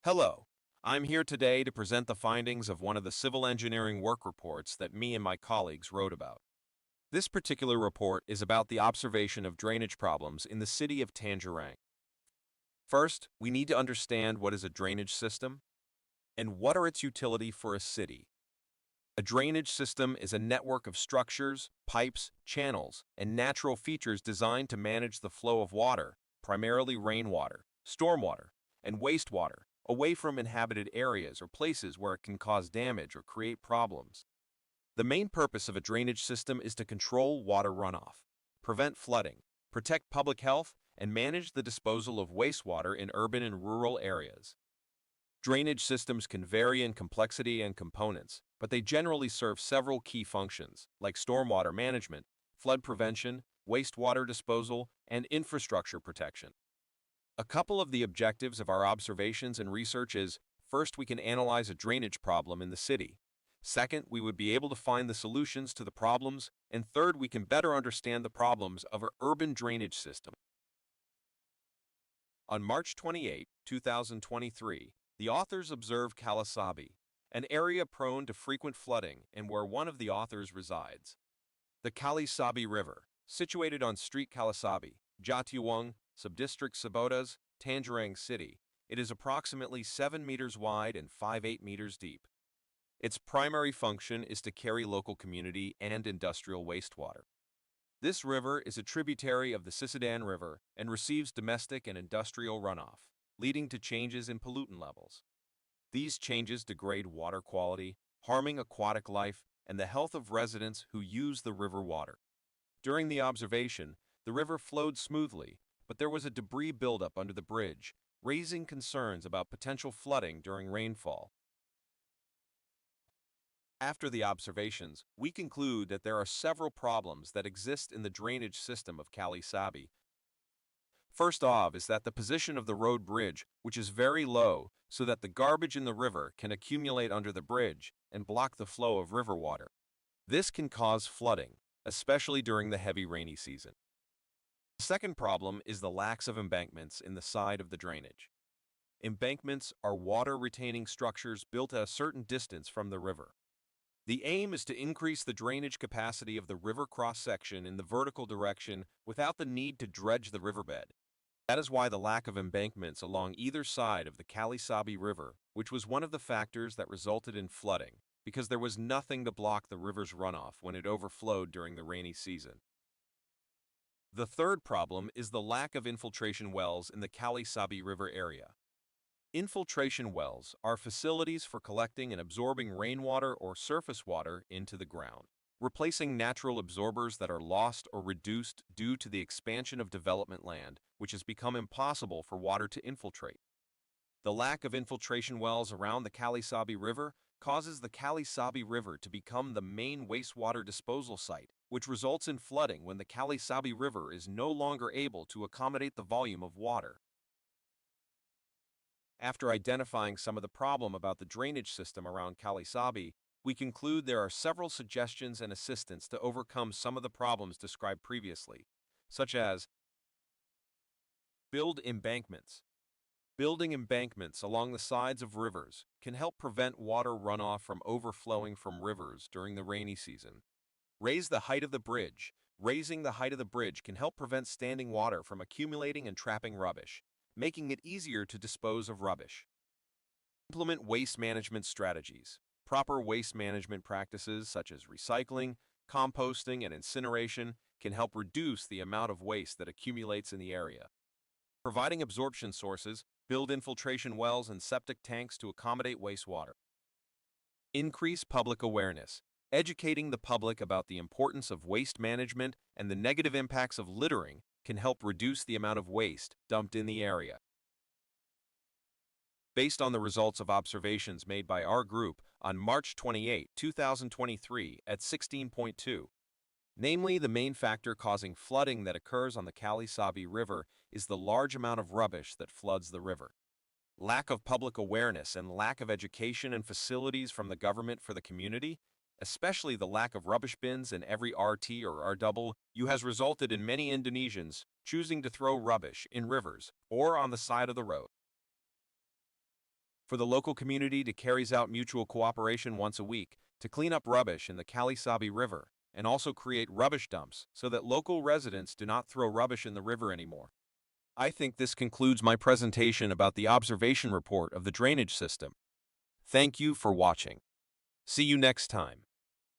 Hello, I'm here today to present the findings of one of the civil engineering work reports that me and my colleagues wrote about. This particular report is about the observation of drainage problems in the city of Tangerang. First, we need to understand what is a drainage system and what are its utility for a city. A drainage system is a network of structures, pipes, channels, and natural features designed to manage the flow of water, primarily rainwater, stormwater, and wastewater, away from inhabited areas or places where it can cause damage or create problems. The main purpose of a drainage system is to control water runoff, prevent flooding, protect public health, and manage the disposal of wastewater in urban and rural areas. Drainage systems can vary in complexity and components, but they generally serve several key functions, like stormwater management, flood prevention, wastewater disposal, and infrastructure protection. A couple of the objectives of our observations and research is, first, we can analyze a drainage problem in the city. Second, we would be able to find the solutions to the problems. And third, we can better understand the problems of our urban drainage system. On March 28, 2023, the authors observed Kalisabi, an area prone to frequent flooding and where one of the authors resides. The Kalisabi River, situated on Street Kalisabi, Jatiwang, Subdistrict Sabotas, Tangerang City. It is approximately 7 meters wide and 5.8 meters deep. Its primary function is to carry local community and industrial wastewater. This river is a tributary of the Sisidan River and receives domestic and industrial runoff, leading to changes in pollutant levels. These changes degrade water quality, harming aquatic life and the health of residents who use the river water. During the observation, the river flowed smoothly, but there was a debris buildup under the bridge, raising concerns about potential flooding during rainfall. After the observations, we conclude that there are several problems that exist in the drainage system of Kalisabi. First off is that the position of the road bridge, which is very low, so that the garbage in the river can accumulate under the bridge and block the flow of river water. This can cause flooding, especially during the heavy rainy season. The second problem is the lack of embankments in the side of the drainage. Embankments are water-retaining structures built at a certain distance from the river. The aim is to increase the drainage capacity of the river cross-section in the vertical direction without the need to dredge the riverbed. That is why the lack of embankments along either side of the Kalisabi River, which was one of the factors that resulted in flooding, because there was nothing to block the river's runoff when it overflowed during the rainy season. The third problem is the lack of infiltration wells in the Kalisabi River area. Infiltration wells are facilities for collecting and absorbing rainwater or surface water into the ground, replacing natural absorbers that are lost or reduced due to the expansion of development land, which has become impossible for water to infiltrate. The lack of infiltration wells around the Kalisabi River causes the Kalisabi River to become the main wastewater disposal site, which results in flooding when the Kalisabi River is no longer able to accommodate the volume of water. After identifying some of the problem about the drainage system around Kalisabi, we conclude there are several suggestions and assistance to overcome some of the problems described previously, such as build embankments. Building embankments along the sides of rivers can help prevent water runoff from overflowing from rivers during the rainy season. Raise the height of the bridge. Raising the height of the bridge can help prevent standing water from accumulating and trapping rubbish, making it easier to dispose of rubbish. Implement waste management strategies. Proper waste management practices such as recycling, composting, and incineration can help reduce the amount of waste that accumulates in the area. Providing absorption sources, build infiltration wells and septic tanks to accommodate wastewater. Increase public awareness. Educating the public about the importance of waste management and the negative impacts of littering can help reduce the amount of waste dumped in the area. Based on the results of observations made by our group on March 28, 2023 at 16.2, namely the main factor causing flooding that occurs on the Kalisabi River is the large amount of rubbish that floods the river. Lack of public awareness and lack of education and facilities from the government for the community, especially the lack of rubbish bins in every RT or RW, has resulted in many Indonesians choosing to throw rubbish in rivers or on the side of the road. for the local community to carries out mutual cooperation once a week to clean up rubbish in the Kalisabi River and also create rubbish dumps so that local residents do not throw rubbish in the river anymore. I think this concludes my presentation about the observation report of the drainage system. Thank you for watching. See you next time.